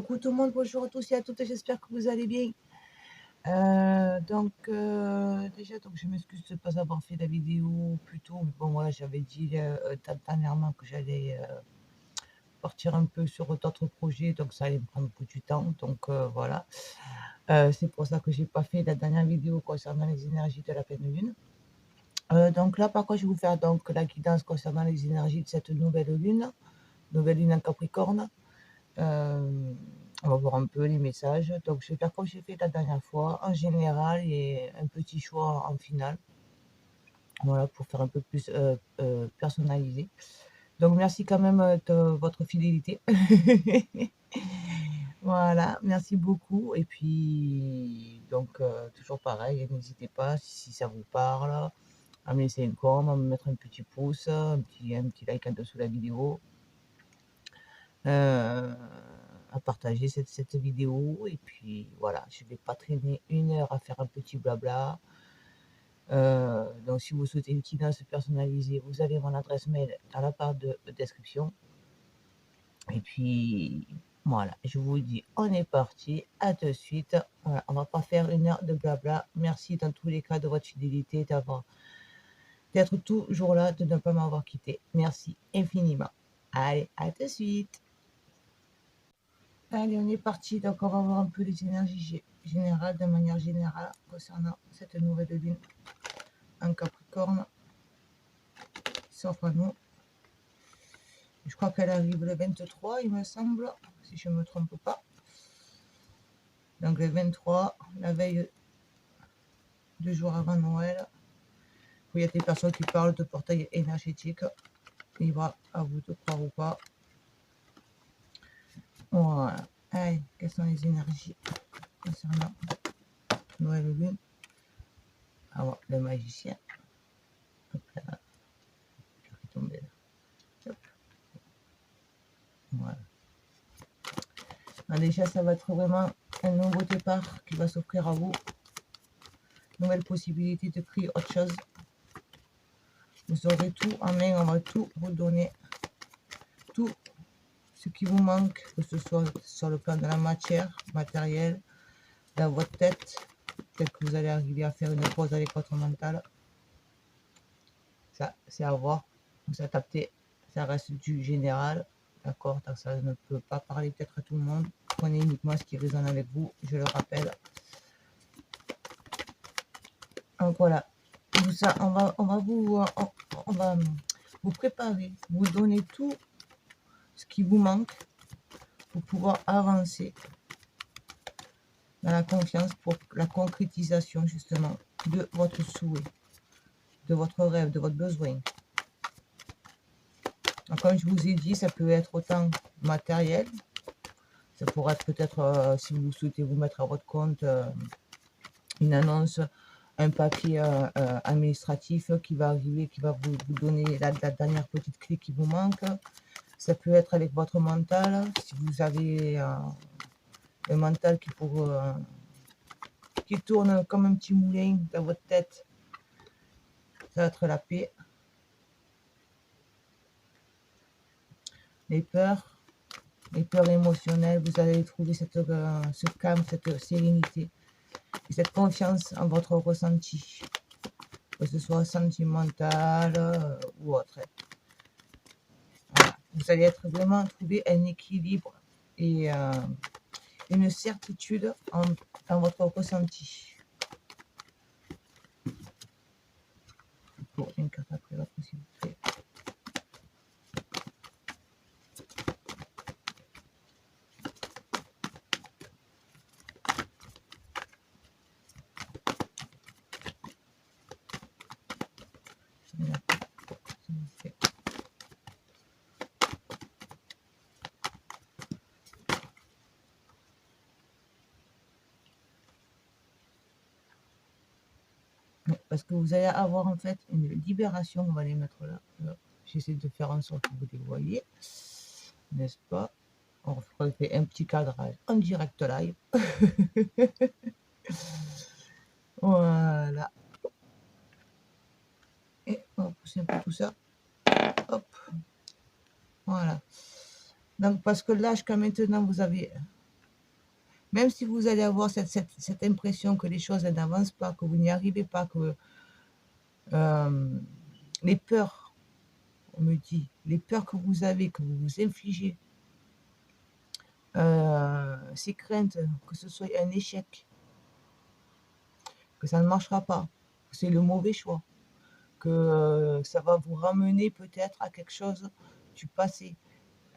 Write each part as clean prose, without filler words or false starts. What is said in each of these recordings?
Coucou tout le monde, bonjour à tous et à toutes, j'espère que vous allez bien. Déjà, je m'excuse de ne pas avoir fait la vidéo plus tôt, mais bon, voilà, j'avais dit dernièrement que j'allais partir un peu sur d'autres projets, donc ça allait me prendre beaucoup du temps, donc voilà. C'est pour ça que j'ai pas fait la dernière vidéo concernant les énergies de la pleine lune. Donc là, par contre, je vais vous faire donc la guidance concernant les énergies de cette nouvelle lune en Capricorne. On va voir un peu les messages. Donc, je vais faire comme j'ai fait la dernière fois, en général, et un petit choix en finale. Voilà, pour faire un peu plus personnalisé. Donc, merci quand même de votre fidélité. Voilà, merci beaucoup. Et puis, donc, toujours pareil, n'hésitez pas, si ça vous parle, à me laisser une com, à me mettre un petit pouce, un petit like en dessous de la vidéo. À partager cette vidéo. Et puis voilà, je ne vais pas traîner 1 heure à faire un petit blabla. Donc si vous souhaitez une guidance personnalisée, vous avez mon adresse mail dans la barre de description. Et puis voilà, je vous dis, on est parti, à de suite. Voilà, on va pas faire 1 heure de blabla. Merci dans tous les cas de votre fidélité, d'être toujours là, de ne pas m'avoir quitté. Merci infiniment. Allez, à de suite. Allez, on est parti. Donc, on va voir un peu les énergies générales, de manière générale, concernant cette nouvelle lune en Capricorne qui s'offre à nous. Je crois qu'elle arrive le 23, il me semble, si je ne me trompe pas. Donc, le 23, la veille 2 jours avant Noël. Il y a des personnes qui parlent de portail énergétique. Il va à vous de croire ou pas. Voilà. Allez, quelles sont les énergies concernant Noël lune? Alors, le magicien. Hop là. Je vais tomber là. Hop. Voilà. Alors déjà, ça va être vraiment un nouveau départ qui va s'offrir à vous. Nouvelle possibilité de créer autre chose. Vous aurez tout en main, on va tout vous donner. Tout ce qui vous manque, que ce soit sur le plan de la matière, matériel, dans votre tête. Peut-être que vous allez arriver à faire une pause avec votre mental. Ça, c'est à voir. Vous adaptez. Ça reste du général. D'accord? Donc ça ne peut pas parler peut-être à tout le monde. Prenez uniquement ce qui résonne avec vous, je le rappelle. Donc voilà, tout ça, on va vous préparer, vous donner tout ce qui vous manque pour pouvoir avancer dans la confiance pour la concrétisation justement de votre souhait, de votre rêve, de votre besoin. Donc, comme je vous ai dit, ça peut être autant matériel, ça pourrait être peut-être, si vous souhaitez vous mettre à votre compte, une annonce, un papier administratif qui va arriver, qui va vous donner la dernière petite clé qui vous manque. Ça peut être avec votre mental, si vous avez le mental qui tourne comme un petit moulin dans votre tête. Ça va être la paix. Les peurs émotionnelles, vous allez trouver ce calme, cette sérénité et cette confiance en votre ressenti, que ce soit sentimental ou autre. Voilà. Vous allez vraiment trouver un équilibre et une certitude dans votre ressenti. Pour une carte après la possibilité. Parce que vous allez avoir en fait une libération, on va les mettre là. J'essaie de faire en sorte que vous les voyez, n'est-ce pas? On refait un petit cadrage en direct live. Voilà. Et on va pousser un peu tout ça. Hop. Voilà. Donc parce que là, jusqu'à maintenant, vous avez Même si vous allez avoir cette impression que les choses n'avancent pas, que vous n'y arrivez pas, que euh, les peurs, on me dit, les peurs que vous avez, que vous vous infligez, ces craintes, que ce soit un échec, que ça ne marchera pas, que c'est le mauvais choix, que ça va vous ramener peut-être à quelque chose du passé,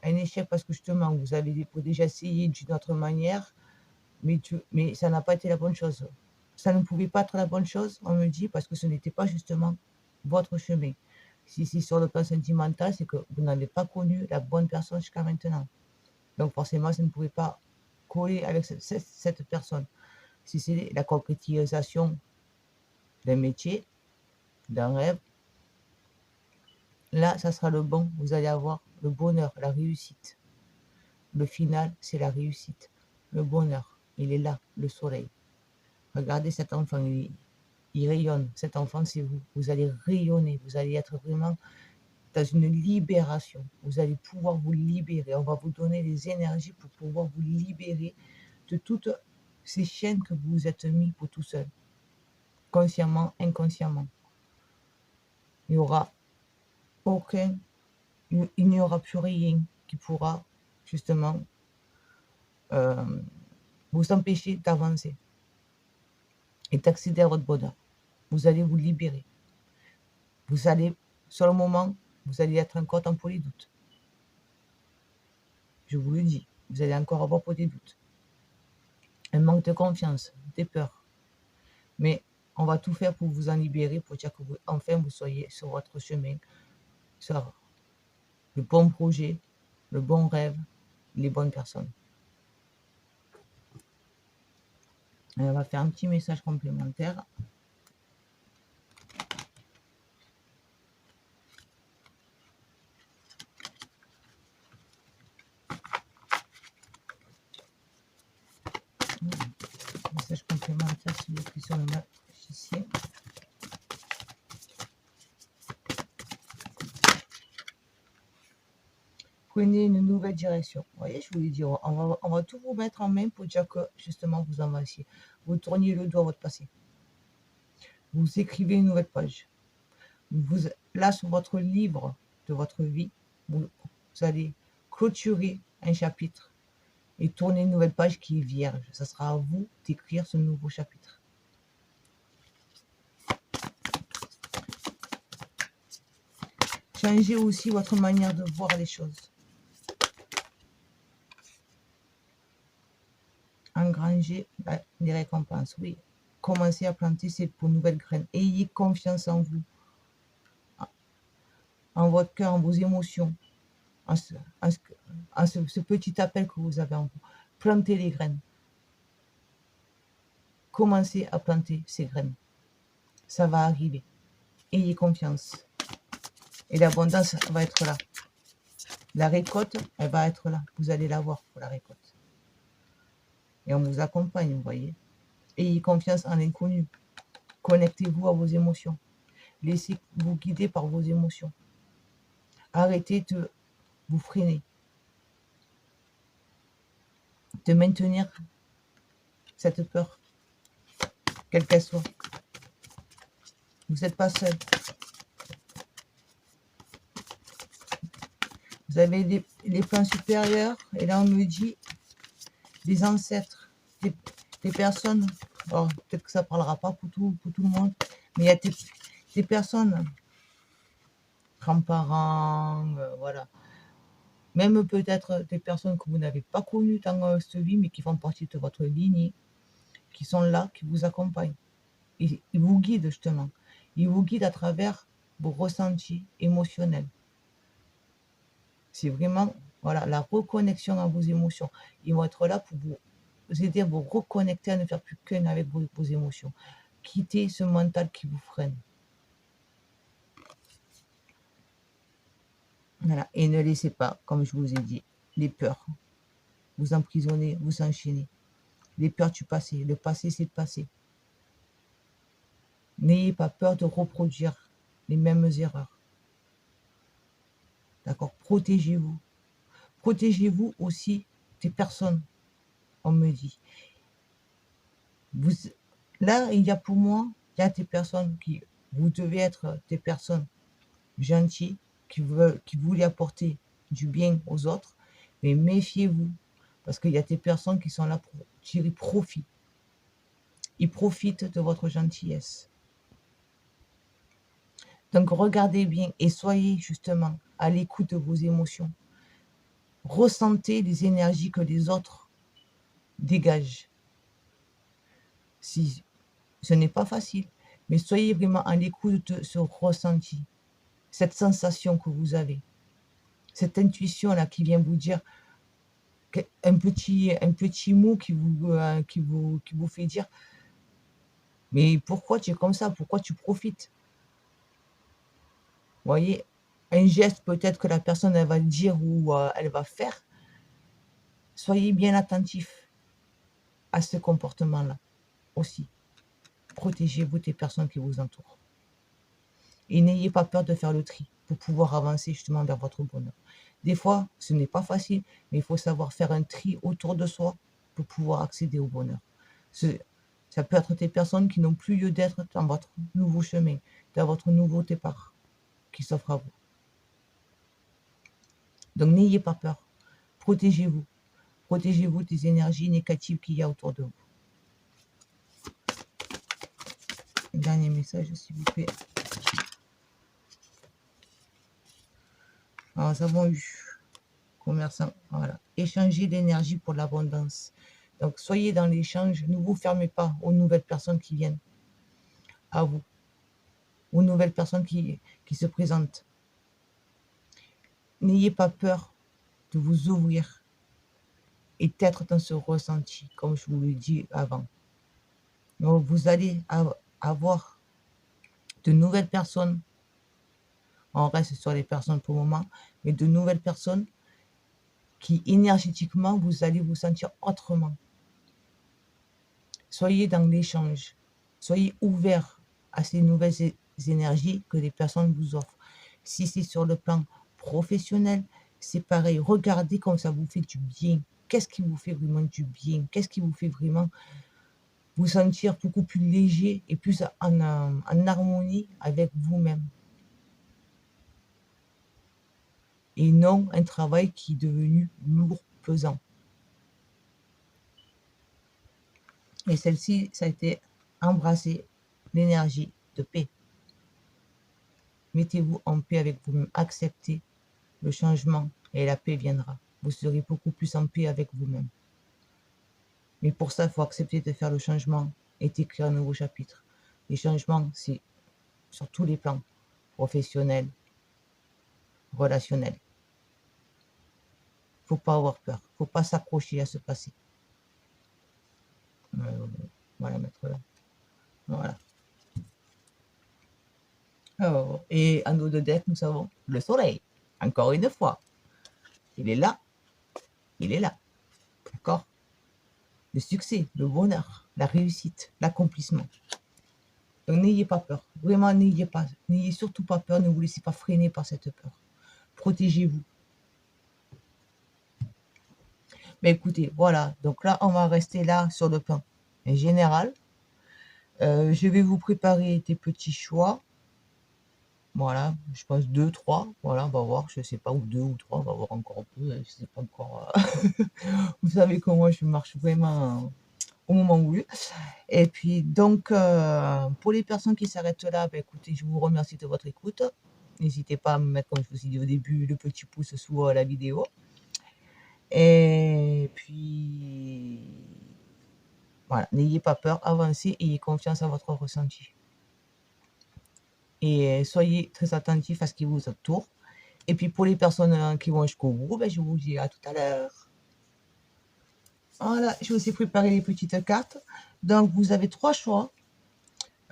un échec parce que justement vous avez déjà essayé d'une autre manière, mais ça n'a pas été la bonne chose. Ça ne pouvait pas être la bonne chose, on me dit, parce que ce n'était pas justement votre chemin. Si c'est sur le plan sentimental, c'est que vous n'avez pas connu la bonne personne jusqu'à maintenant. Donc forcément, ça ne pouvait pas coller avec cette personne. Si c'est la concrétisation d'un métier, d'un rêve, là, ça sera le bon. Vous allez avoir le bonheur, la réussite. Le final, c'est la réussite. Le bonheur, il est là, le soleil. Regardez cet enfant, il rayonne. Cet enfant, c'est vous. Vous allez rayonner. Vous allez être vraiment dans une libération. Vous allez pouvoir vous libérer. On va vous donner les énergies pour pouvoir vous libérer de toutes ces chaînes que vous vous êtes mis pour tout seul, consciemment, inconsciemment. Il n'y aura aucun, il n'y aura plus rien qui pourra justement vous empêcher d'avancer et d'accéder à votre bonheur. Vous allez vous libérer. Vous allez, sur le moment, vous allez être encore dans les doutes. Je vous le dis, vous allez encore avoir des doutes. Un manque de confiance, des peurs. Mais on va tout faire pour vous en libérer, pour dire que enfin vous soyez sur votre chemin, sur le bon projet, le bon rêve, les bonnes personnes. Et on va faire un petit message complémentaire. Message complémentaire, s'il vous plaît, sur le magicien. Prenez une nouvelle direction. Vous voyez, je vous l'ai dit, on va tout vous mettre en main pour dire que justement vous avanciez. Vous tourniez le dos à votre passé. Vous écrivez une nouvelle page. Là, sur votre livre de votre vie, vous allez clôturer un chapitre et tourner une nouvelle page qui est vierge. Ça sera à vous d'écrire ce nouveau chapitre. Changez aussi votre manière de voir les choses. Engranger les récompenses, oui. Commencez à planter ces nouvelles graines. Ayez confiance en vous, en votre cœur, en vos émotions, en ce petit appel que vous avez en vous. Plantez les graines. Commencez à planter ces graines. Ça va arriver. Ayez confiance. Et l'abondance va être là. La récolte, elle va être là. Vous allez la voir pour la récolte. Et on vous accompagne, vous voyez. Ayez confiance en l'inconnu. Connectez-vous à vos émotions. Laissez-vous guider par vos émotions. Arrêtez de vous freiner. De maintenir cette peur, quelle qu'elle soit. Vous n'êtes pas seul. Vous avez les plans supérieurs, et là on me dit des ancêtres, des personnes, alors peut-être que ça ne parlera pas pour tout le monde, mais il y a des personnes, grands-parents, voilà. Même peut-être des personnes que vous n'avez pas connues dans cette vie, mais qui font partie de votre lignée, qui sont là, qui vous accompagnent. Ils vous guident justement. Ils vous guident à travers vos ressentis émotionnels. C'est vraiment voilà, la reconnexion à vos émotions. Ils vont être là pour vous aider à vous reconnecter, à ne faire plus qu'un avec vos émotions. Quittez ce mental qui vous freine. Voilà. Et ne laissez pas, comme je vous ai dit, les peurs vous emprisonner, vous enchaîner. Les peurs du passé. Le passé, c'est le passé. N'ayez pas peur de reproduire les mêmes erreurs. D'accord? Protégez-vous. Protégez-vous aussi des personnes on me dit. Vous, là, il y a pour moi, il y a des personnes qui, vous devez être des personnes gentilles, qui voulaient apporter du bien aux autres, mais méfiez-vous, parce qu'il y a des personnes qui sont là pour tirer profit. Ils profitent de votre gentillesse. Donc regardez bien et soyez justement à l'écoute de vos émotions. Ressentez les énergies que les autres dégagent. Si ce n'est pas facile, mais soyez vraiment à l'écoute de ce ressenti, cette sensation que vous avez, cette intuition-là qui vient vous dire un petit mot qui vous fait dire mais pourquoi tu es comme ça? Pourquoi tu profites? Vous voyez, un geste peut-être que la personne elle va dire ou elle va faire. Soyez bien attentif à ce comportement-là aussi. Protégez-vous des personnes qui vous entourent. Et n'ayez pas peur de faire le tri pour pouvoir avancer justement vers votre bonheur. Des fois, ce n'est pas facile, mais il faut savoir faire un tri autour de soi pour pouvoir accéder au bonheur. Ça peut être des personnes qui n'ont plus lieu d'être dans votre nouveau chemin, dans votre nouveau départ qui s'offre à vous. Donc n'ayez pas peur. Protégez-vous. Protégez-vous des énergies négatives qu'il y a autour de vous. Dernier message, s'il vous plaît. Alors, nous avons eu commerçant, voilà. Échanger l'énergie pour l'abondance. Donc, soyez dans l'échange. Ne vous fermez pas aux nouvelles personnes qui viennent à vous, aux nouvelles personnes qui se présentent. N'ayez pas peur de vous ouvrir et d'être dans ce ressenti, comme je vous l'ai dit avant. Donc, vous allez avoir de nouvelles personnes. On reste sur les personnes pour le moment, mais de nouvelles personnes qui énergétiquement, vous allez vous sentir autrement. Soyez dans l'échange. Soyez ouverts à ces nouvelles énergies que les personnes vous offrent. Si c'est sur le plan professionnel, c'est pareil. Regardez comme ça vous fait du bien. Qu'est-ce qui vous fait vraiment du bien? Qu'est-ce qui vous fait vraiment vous sentir beaucoup plus léger et plus en harmonie avec vous-même? Et non un travail qui est devenu lourd, pesant. Et celle-ci, ça a été embrasser l'énergie de paix. Mettez-vous en paix avec vous-même, acceptez le changement et la paix viendra. Vous serez beaucoup plus en paix avec vous-même. Mais pour ça, il faut accepter de faire le changement et d'écrire un nouveau chapitre. Les changements, c'est sur tous les plans, professionnels, relationnels. Il ne faut pas avoir peur, il ne faut pas s'accrocher à ce passé. On va la mettre là. Voilà. Alors, et en haut de deck, nous avons le soleil. Encore une fois. Il est là. Il est là. D'accord? Le succès, le bonheur, la réussite, l'accomplissement. Donc n'ayez pas peur. Vraiment, n'ayez surtout pas peur. Ne vous laissez pas freiner par cette peur. Protégez-vous. Mais écoutez, voilà. Donc là, on va rester là sur le plan général. Je vais vous préparer des petits choix. Voilà, je pense 2, 3. Voilà, on va voir, je ne sais pas, ou 2 ou 3, on va voir encore un peu, je ne sais pas encore. Vous savez comment je marche vraiment au moment voulu. Et puis, donc, pour les personnes qui s'arrêtent là, ben, écoutez, je vous remercie de votre écoute. N'hésitez pas à me mettre, comme je vous ai dit au début, le petit pouce sous la vidéo. Et puis, voilà, n'ayez pas peur, avancez, ayez confiance en votre ressenti. Et soyez très attentifs à ce qui vous entoure. Et puis pour les personnes qui vont jusqu'au bout, ben, je vous dis à tout à l'heure. Voilà, je vous ai préparé les petites cartes. Donc vous avez 3 choix.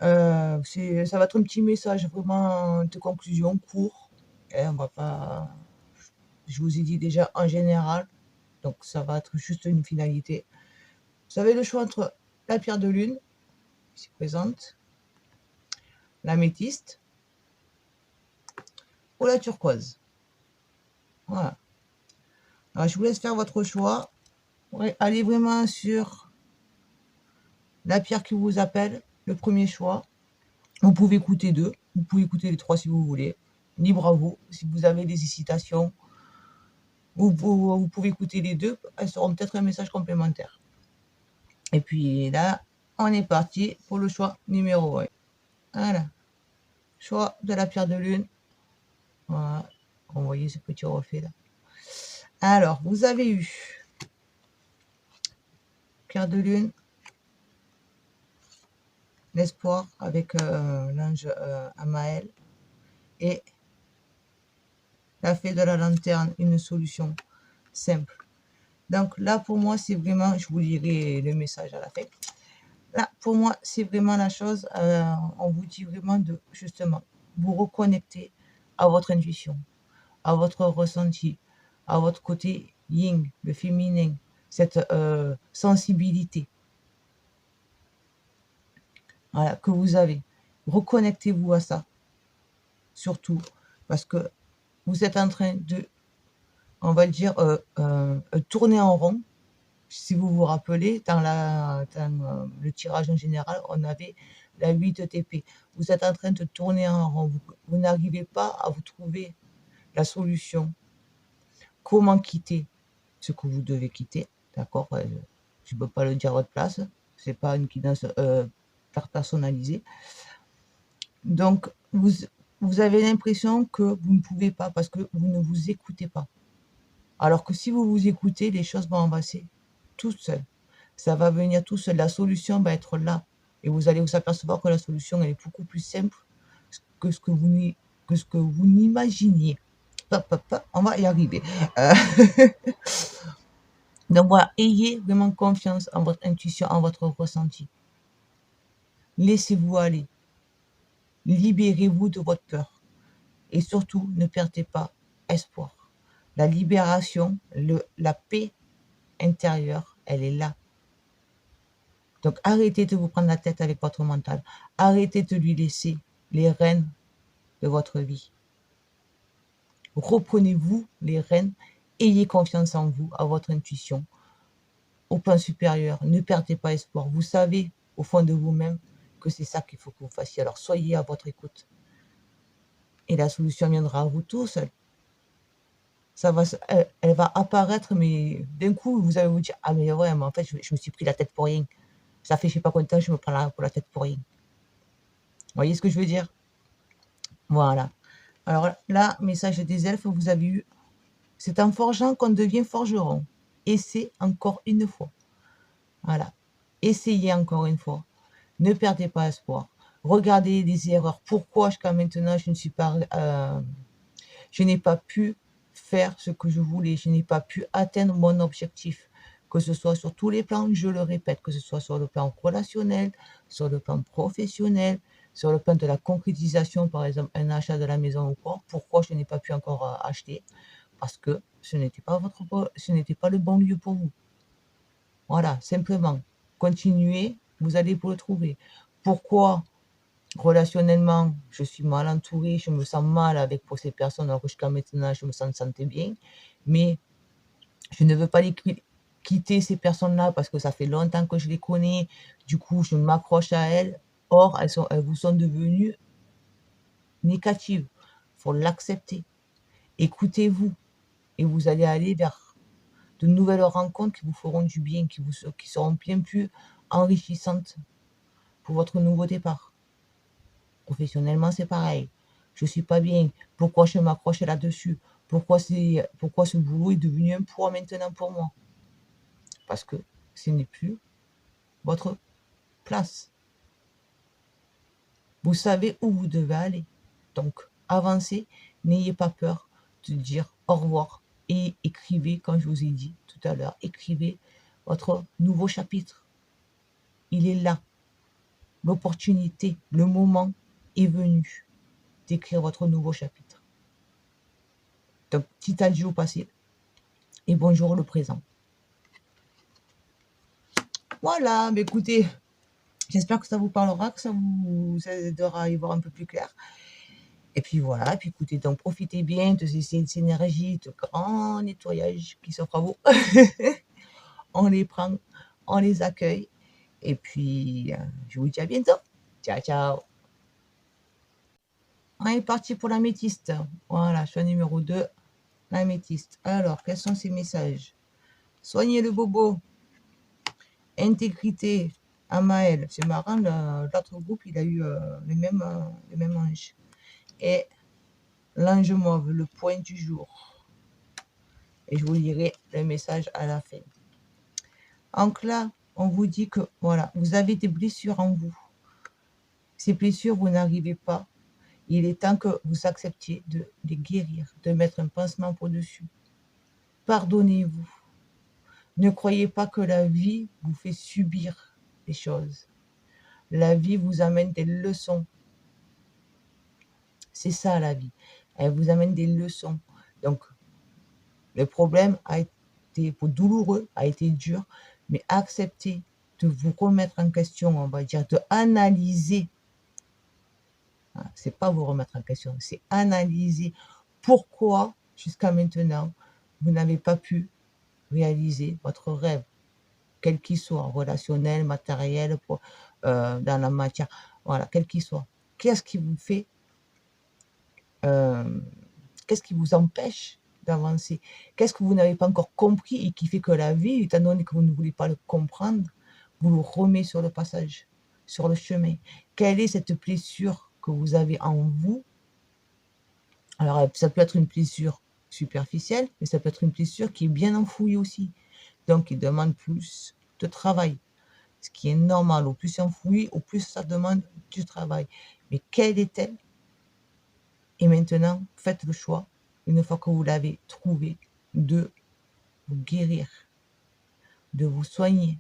Ça va être un petit message vraiment de conclusion court. Et on va pas. Je vous ai dit déjà en général. Donc ça va être juste une finalité. Vous avez le choix entre la pierre de lune, ici présente, l'améthyste ou la turquoise. Voilà. Alors, je vous laisse faire votre choix. Ouais, allez vraiment sur la pierre qui vous appelle, le premier choix. Vous pouvez écouter deux, vous pouvez écouter les trois si vous voulez. Libre à vous. Si vous avez des hésitations, vous pouvez écouter les deux. Elles seront peut-être un message complémentaire. Et puis là, on est parti pour le choix numéro 1. Voilà. Choix de la pierre de lune. Voilà. Vous voyez ce petit reflet là. Alors, vous avez eu pierre de lune, l'espoir avec l'ange Amaël et la fée de la lanterne, une solution simple. Donc là, pour moi, c'est vraiment, je vous lirai le message à la fin. Là, pour moi, c'est vraiment la chose, on vous dit vraiment de, justement, vous reconnecter à votre intuition, à votre ressenti, à votre côté yin, le féminin, cette sensibilité, voilà, que vous avez. Reconnectez-vous à ça, surtout, parce que vous êtes en train de, on va le dire, tourner en rond. Si vous vous rappelez, dans le tirage en général, on avait la 8 TP. Vous êtes en train de tourner en rond. Vous n'arrivez pas à vous trouver la solution. Comment quitter ce que vous devez quitter, d'accord? Je ne peux pas le dire à votre place. C'est pas une guidance personnalisée. Donc, vous avez l'impression que vous ne pouvez pas parce que vous ne vous écoutez pas. Alors que si vous vous écoutez, les choses vont avancer toutes seules. Ça va venir tout seul. La solution va être là. Et vous allez vous apercevoir que la solution, elle est beaucoup plus simple que ce que vous n'imaginiez. On va y arriver. Donc voilà, ayez vraiment confiance en votre intuition, en votre ressenti. Laissez-vous aller. Libérez-vous de votre peur. Et surtout, ne perdez pas espoir. La libération, la paix intérieure, elle est là. Donc arrêtez de vous prendre la tête avec votre mental. Arrêtez de lui laisser les rênes de votre vie. Reprenez-vous les rênes. Ayez confiance en vous, à votre intuition, au point supérieur. Ne perdez pas espoir. Vous savez au fond de vous-même que c'est ça qu'il faut que vous fassiez. Alors soyez à votre écoute. Et la solution viendra à vous tout seul. Elle va apparaître, mais d'un coup, vous allez vous dire, ah mais ouais, mais en fait, je me suis pris la tête pour rien. Ça fait je sais pas combien de temps que je me prends la tête pour rien. Vous voyez ce que je veux dire? Voilà. Alors là, message des elfes, vous avez eu, c'est en forgeant qu'on devient forgeron. Et c'est encore une fois. Voilà. Essayez encore une fois. Ne perdez pas espoir. Regardez les erreurs. Pourquoi jusqu'à maintenant je n'ai pas pu faire ce que je voulais. Je n'ai pas pu atteindre mon objectif. Que ce soit sur tous les plans, je le répète, que ce soit sur le plan relationnel, sur le plan professionnel, sur le plan de la concrétisation, par exemple un achat de la maison ou quoi. Pourquoi je n'ai pas pu encore acheter? Parce que ce n'était pas le bon lieu pour vous. Voilà, simplement. Continuez, vous allez vous le trouver. Pourquoi relationnellement, je suis mal entourée, je me sens mal avec pour ces personnes, alors que jusqu'à maintenant, je me sentais bien. Mais je ne veux pas quitter ces personnes-là parce que ça fait longtemps que je les connais. Du coup, je m'accroche à elles. Or, elles vous sont devenues négatives. Il faut l'accepter. Écoutez-vous et vous allez aller vers de nouvelles rencontres qui vous feront du bien, qui seront bien plus enrichissantes pour votre nouveau départ. Professionnellement, c'est pareil. Je suis pas bien. Pourquoi je m'accroche là-dessus? Pourquoi ce boulot est devenu un poids maintenant pour moi? Parce que ce n'est plus votre place. Vous savez où vous devez aller. Donc, avancez. N'ayez pas peur de dire au revoir. Et écrivez, comme je vous ai dit tout à l'heure, écrivez votre nouveau chapitre. Il est là. L'opportunité, le moment est venu d'écrire votre nouveau chapitre. Donc, petit adieu au passé et bonjour le présent. Voilà, mais écoutez, j'espère que ça vous parlera, que ça vous aidera à y voir un peu plus clair. Et puis voilà, et puis écoutez, donc profitez bien de ces énergies de grand nettoyage qui s'offrent à vous. on les prend, on les accueille. Et puis, je vous dis à bientôt. Ciao, ciao. On est parti pour l'améthyste. Voilà, choix numéro 2, l'améthyste. Alors, quels sont ces messages? Soignez le bobo. Intégrité. Amael. C'est marrant, l'autre groupe, il a eu les mêmes anges. Et l'ange mauve, le point du jour. Et je vous lirai le message à la fin. Donc là, on vous dit que, voilà, vous avez des blessures en vous. Ces blessures, vous n'arrivez pas. Il est temps que vous acceptiez de les guérir, de mettre un pansement pour-dessus. Pardonnez-vous. Ne croyez pas que la vie vous fait subir les choses. La vie vous amène des leçons. C'est ça la vie. Elle vous amène des leçons. Donc, le problème a été douloureux, a été dur, mais acceptez de vous remettre en question, on va dire, de analyser. C'est pas vous remettre en question, c'est analyser pourquoi, jusqu'à maintenant, vous n'avez pas pu réaliser votre rêve, quel qu'il soit, relationnel, matériel, dans la matière, voilà, quel qu'il soit. Qu'est-ce qui vous fait, qu'est-ce qui vous empêche d'avancer? Qu'est-ce que vous n'avez pas encore compris et qui fait que la vie, étant donné que vous ne voulez pas le comprendre, vous le remet sur le passage, sur le chemin? Quelle est cette blessure que vous avez en vous? Alors, ça peut être une blessure superficielle, mais ça peut être une blessure qui est bien enfouie aussi. Donc, il demande plus de travail, ce qui est normal. Au plus c'est enfoui, au plus ça demande du travail. Mais quelle est-elle? Et maintenant, faites le choix, une fois que vous l'avez trouvé, de vous guérir, de vous soigner.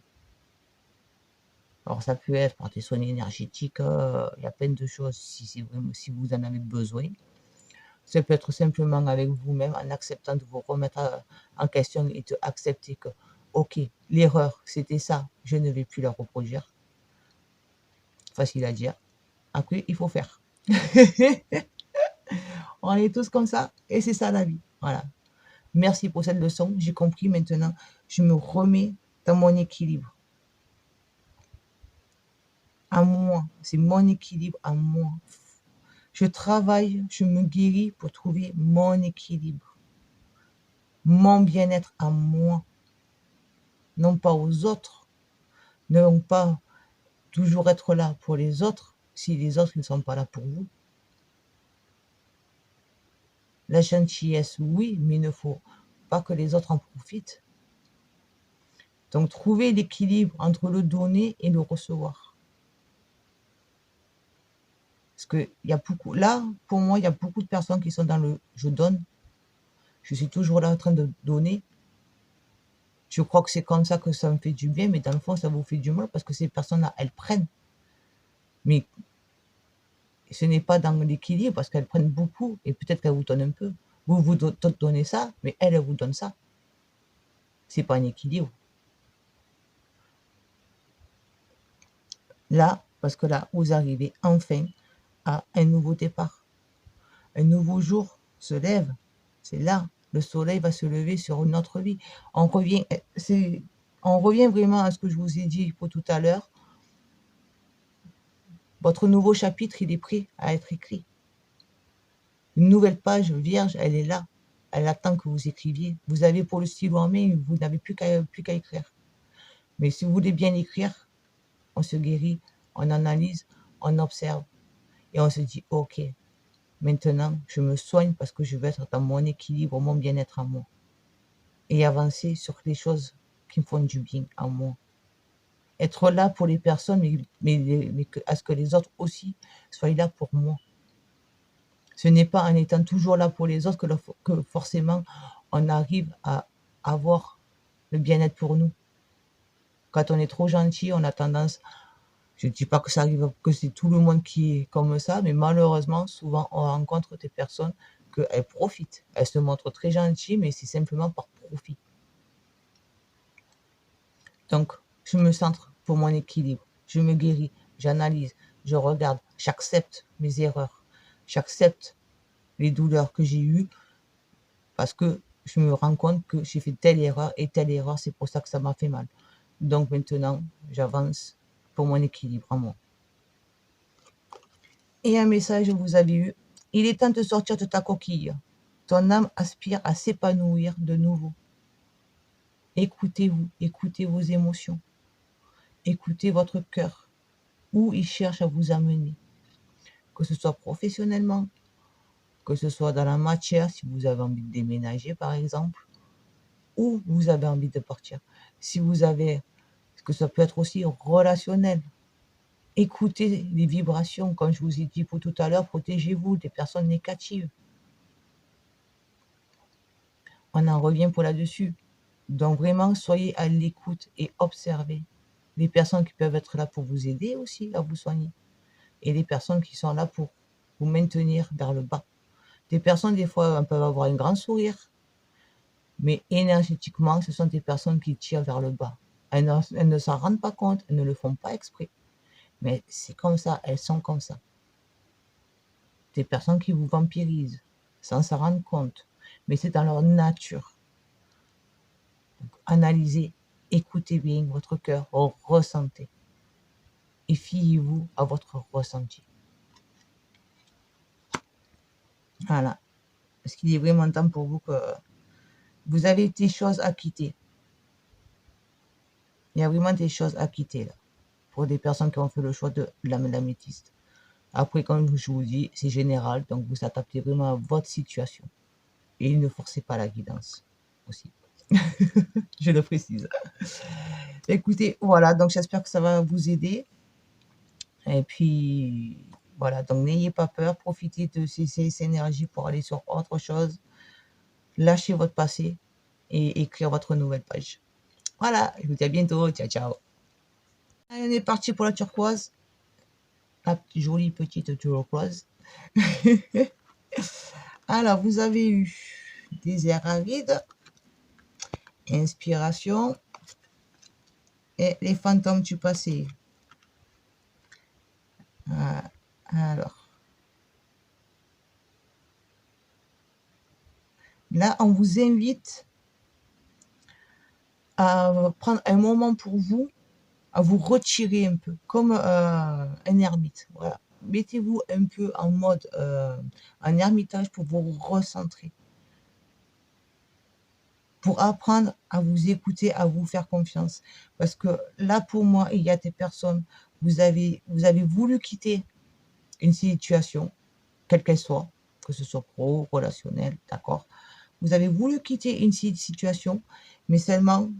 Alors, ça peut être par des soins énergétiques, il y a plein de choses si vous en avez besoin. Ça peut être simplement avec vous-même, en acceptant de vous remettre en question et de accepter que, ok, l'erreur, c'était ça, je ne vais plus la reproduire. Facile à dire. Après, il faut faire. On est tous comme ça et c'est ça la vie. Voilà. Merci pour cette leçon. J'ai compris maintenant. Je me remets dans mon équilibre. À moi. C'est mon équilibre à moi. Je travaille, je me guéris pour trouver mon équilibre. Mon bien-être à moi. Non pas aux autres. Non pas toujours être là pour les autres si les autres ne sont pas là pour vous. La gentillesse, oui, mais il ne faut pas que les autres en profitent. Donc, trouver l'équilibre entre le donner et le recevoir. Parce que il y a beaucoup, là, pour moi, il y a beaucoup de personnes qui sont dans le je donne. Je suis toujours là en train de donner. Je crois que c'est comme ça que ça me fait du bien, mais dans le fond, ça vous fait du mal parce que ces personnes-là, elles prennent. Mais ce n'est pas dans l'équilibre parce qu'elles prennent beaucoup et peut-être qu'elles vous donnent un peu. Vous donnez ça, mais elles vous donnent ça. C'est pas un équilibre. Là, parce que là, vous arrivez enfin à un nouveau départ. Un nouveau jour se lève. C'est là, le soleil va se lever sur une autre vie. On revient vraiment à ce que je vous ai dit pour tout à l'heure. Votre nouveau chapitre, il est prêt à être écrit. Une nouvelle page vierge, elle est là. Elle attend que vous écriviez. Vous avez pour le stylo en main, vous n'avez plus qu'à écrire. Mais si vous voulez bien écrire, on se guérit, on analyse, on observe. Et on se dit, ok, maintenant, je me soigne parce que je veux être dans mon équilibre, mon bien-être à moi. Et avancer sur les choses qui me font du bien à moi. Être là pour les personnes, mais à ce que les autres aussi soient là pour moi. Ce n'est pas en étant toujours là pour les autres que forcément on arrive à avoir le bien-être pour nous. Quand on est trop gentil, on a tendance, je ne dis pas que ça arrive, que c'est tout le monde qui est comme ça, mais malheureusement, souvent on rencontre des personnes qu'elles profitent. Elles se montrent très gentilles, mais c'est simplement par profit. Donc, je me centre pour mon équilibre. Je me guéris, j'analyse, je regarde, j'accepte mes erreurs, j'accepte les douleurs que j'ai eues parce que je me rends compte que j'ai fait telle erreur et telle erreur, c'est pour ça que ça m'a fait mal. Donc maintenant, j'avance pour mon équilibre à moi. Et un message, vous avez eu, il est temps de sortir de ta coquille. Ton âme aspire à s'épanouir de nouveau. Écoutez-vous, écoutez vos émotions, écoutez votre cœur, où il cherche à vous amener, que ce soit professionnellement, que ce soit dans la matière, si vous avez envie de déménager par exemple, ou vous avez envie de partir. Si vous avez, que ça peut être aussi relationnel, écoutez les vibrations, comme je vous ai dit pour tout à l'heure, protégez-vous des personnes négatives. On en revient pour là-dessus. Donc vraiment, soyez à l'écoute et observez les personnes qui peuvent être là pour vous aider aussi à vous soigner et les personnes qui sont là pour vous maintenir vers le bas. Des personnes, des fois, peuvent avoir un grand sourire, mais énergétiquement, ce sont des personnes qui tirent vers le bas. Elles ne s'en rendent pas compte, elles ne le font pas exprès. Mais c'est comme ça, elles sont comme ça. Des personnes qui vous vampirisent, sans s'en rendre compte. Mais c'est dans leur nature. Donc, analysez, écoutez bien votre cœur, ressentez. Et fiez-vous à votre ressenti. Voilà. Parce qu'il est vraiment temps pour vous que vous avez des choses à quitter. Il y a vraiment des choses à quitter là. Pour des personnes qui ont fait le choix de l'améthyste. Après, comme je vous dis, c'est général, donc vous adaptez vraiment à votre situation. Et ne forcez pas la guidance aussi. Je le précise. Écoutez, voilà, donc j'espère que ça va vous aider. Et puis, voilà, donc n'ayez pas peur, profitez de ces énergies pour aller sur autre chose. Lâchez votre passé et écrire votre nouvelle page. Voilà, je vous dis à bientôt. Ciao, ciao. Allez, on est parti pour la turquoise. La jolie petite turquoise. Alors, vous avez eu désert aride, inspiration et les fantômes du passé. Alors, là, on vous invite à prendre un moment pour vous, à vous retirer un peu, comme un ermite. Voilà. Mettez-vous un peu en mode en ermitage pour vous recentrer. Pour apprendre à vous écouter, à vous faire confiance. Parce que là, pour moi, il y a des personnes, vous avez voulu quitter une situation, quelle qu'elle soit, que ce soit pro, relationnel, d'accord. Vous avez voulu quitter une situation, mais seulement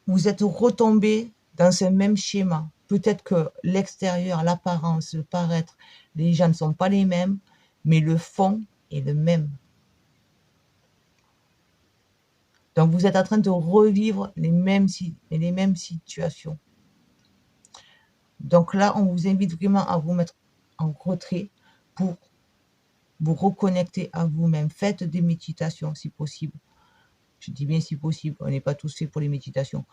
vous êtes retombé dans ce même schéma. Peut-être que l'extérieur, l'apparence, le paraître, les gens ne sont pas les mêmes, mais le fond est le même. Donc vous êtes en train de revivre les mêmes situations. Donc là, on vous invite vraiment à vous mettre en retrait pour vous reconnecter à vous-même. Faites des méditations si possible. Je dis bien si possible, on n'est pas tous faits pour les méditations.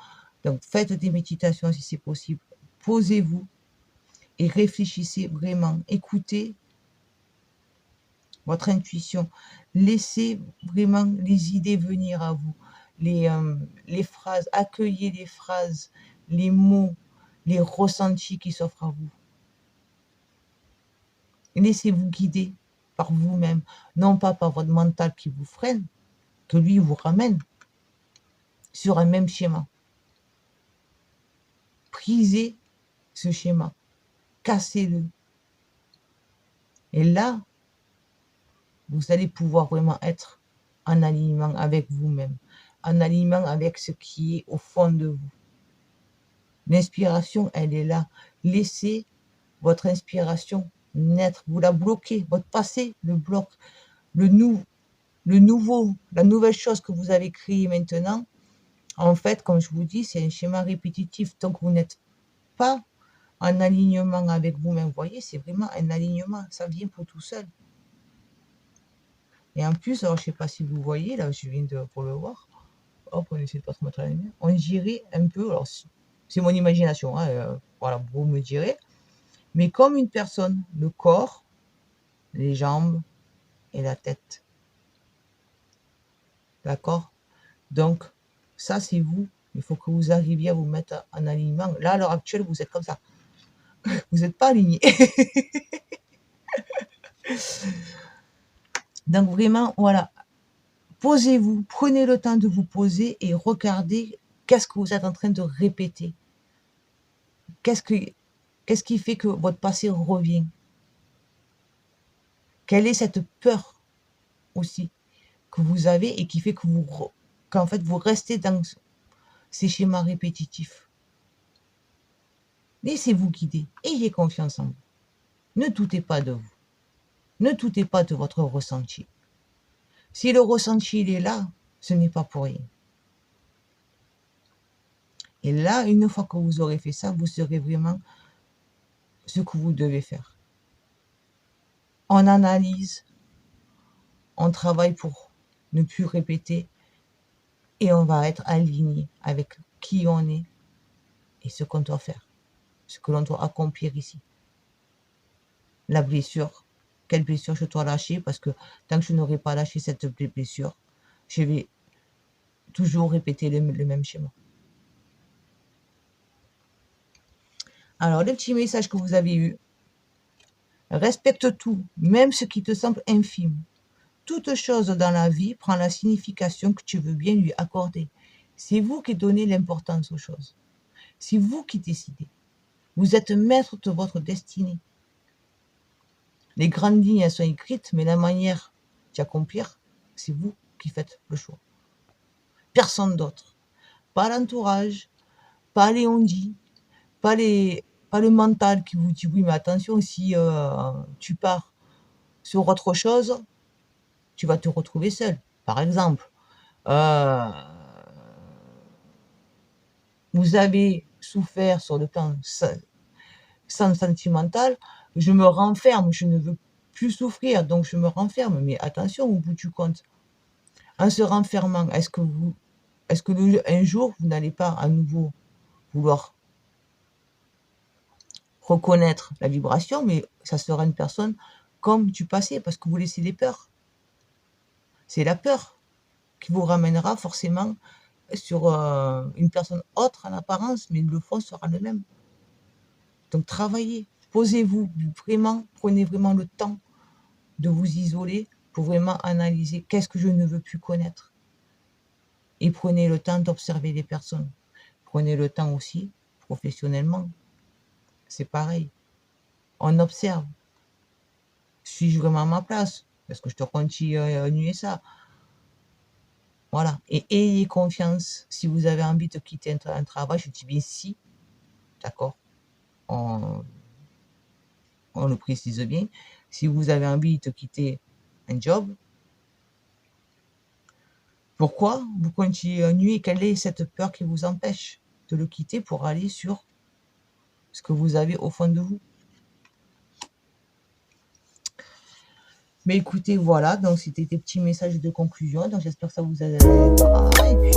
Donc faites des méditations si c'est possible. Posez-vous et réfléchissez vraiment. Écoutez votre intuition. Laissez vraiment les idées venir à vous. Les phrases, accueillez les phrases, les mots, les ressentis qui s'offrent à vous. Laissez-vous guider par vous-même, non pas par votre mental qui vous freine, que lui vous ramène sur un même schéma. Brisez ce schéma, cassez-le. Et là, vous allez pouvoir vraiment être en alignement avec vous-même, en alignement avec ce qui est au fond de vous. L'inspiration, elle est là. Laissez votre inspiration naître. Vous la bloquez. Votre passé le bloque. Le nouveau, la nouvelle chose que vous avez créée maintenant, en fait, comme je vous dis, c'est un schéma répétitif. Donc, vous n'êtes pas en alignement avec vous-même. Vous voyez, c'est vraiment un alignement. Ça vient pour tout seul. Et en plus, alors, je ne sais pas si vous voyez, là, je viens pour le voir. Hop, on essaie de pas trop mettre la lumière. On dirait un peu, alors, c'est mon imagination, hein, voilà, vous me direz. Mais comme une personne, le corps, les jambes et la tête. D'accord? Donc, ça, c'est vous. Il faut que vous arriviez à vous mettre en alignement. Là, à l'heure actuelle, vous êtes comme ça. Vous n'êtes pas aligné. Donc, vraiment, voilà. Posez-vous, prenez le temps de vous poser et regardez qu'est-ce que vous êtes en train de répéter. Qu'est-ce qui fait que votre passé revient? Quelle est cette peur aussi que vous avez et qui fait que qu'en fait vous restez dans ces schémas répétitifs? Laissez-vous guider, ayez confiance en vous. Ne doutez pas de vous. Ne doutez pas de votre ressenti. Si le ressenti il est là, ce n'est pas pour rien. Et là, une fois que vous aurez fait ça, vous saurez vraiment ce que vous devez faire. On analyse, on travaille pour ne plus répéter et on va être aligné avec qui on est et ce qu'on doit faire, ce que l'on doit accomplir ici. La blessure, quelle blessure je dois lâcher, parce que tant que je n'aurai pas lâché cette blessure, je vais toujours répéter le même schéma. Alors, le petit message que vous avez eu, respecte tout, même ce qui te semble infime. Toute chose dans la vie prend la signification que tu veux bien lui accorder. C'est vous qui donnez l'importance aux choses. C'est vous qui décidez. Vous êtes maître de votre destinée. Les grandes lignes, elles sont écrites, mais la manière d'y accomplir, c'est vous qui faites le choix. Personne d'autre. Pas l'entourage, pas les on-dit, pas le mental qui vous dit oui, mais attention, si tu pars sur autre chose, tu vas te retrouver seul. Par exemple, vous avez souffert sur le plan sentimental, je me renferme, je ne veux plus souffrir, donc je me renferme. Mais attention, au bout du compte, en se renfermant, est-ce que un jour, vous n'allez pas à nouveau vouloir reconnaître la vibration, mais ça sera une personne comme du passé, parce que vous laissez les peurs. C'est la peur qui vous ramènera forcément sur une personne autre en apparence, mais le fond sera le même. Donc travaillez, posez-vous, vraiment, prenez vraiment le temps de vous isoler pour vraiment analyser qu'est-ce que je ne veux plus connaître. Et prenez le temps d'observer les personnes. Prenez le temps aussi, professionnellement, c'est pareil. On observe. Suis-je vraiment à ma place? Est-ce que je te continue ça? Voilà. Et ayez confiance. Si vous avez envie de quitter un travail, je dis bien si, d'accord? On le précise bien. Si vous avez envie de quitter un job, pourquoi vous continuez? Quelle est cette peur qui vous empêche de le quitter pour aller sur ce que vous avez au fond de vous? Mais écoutez, voilà, donc c'était des petits messages de conclusion. Donc j'espère que ça vous aidera. Et puis